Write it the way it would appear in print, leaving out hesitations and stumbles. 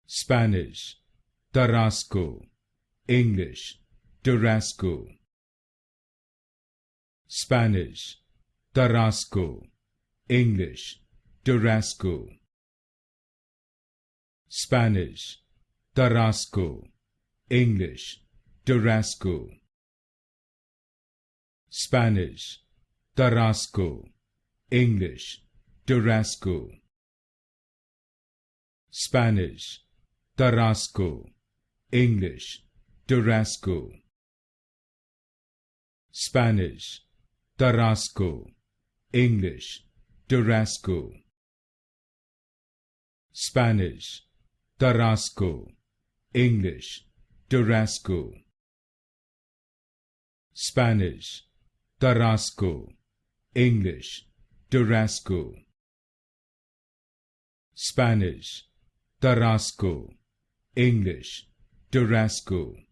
Spanish, Tarasco, English, Tarasco. Spanish, Tarasco, English, Tarasco. Spanish, Tarasco, English, Tarasco. Spanish, Tarasco, English, Tarasco. Spanish, Tarasco, English, Tarasco. Spanish, Tarasco, English, Tarasco. Spanish, Tarasco, English, Tarasco. Spanish, Tarasco, English, Tarasco. Spanish, Tarasco, English, Tarasco.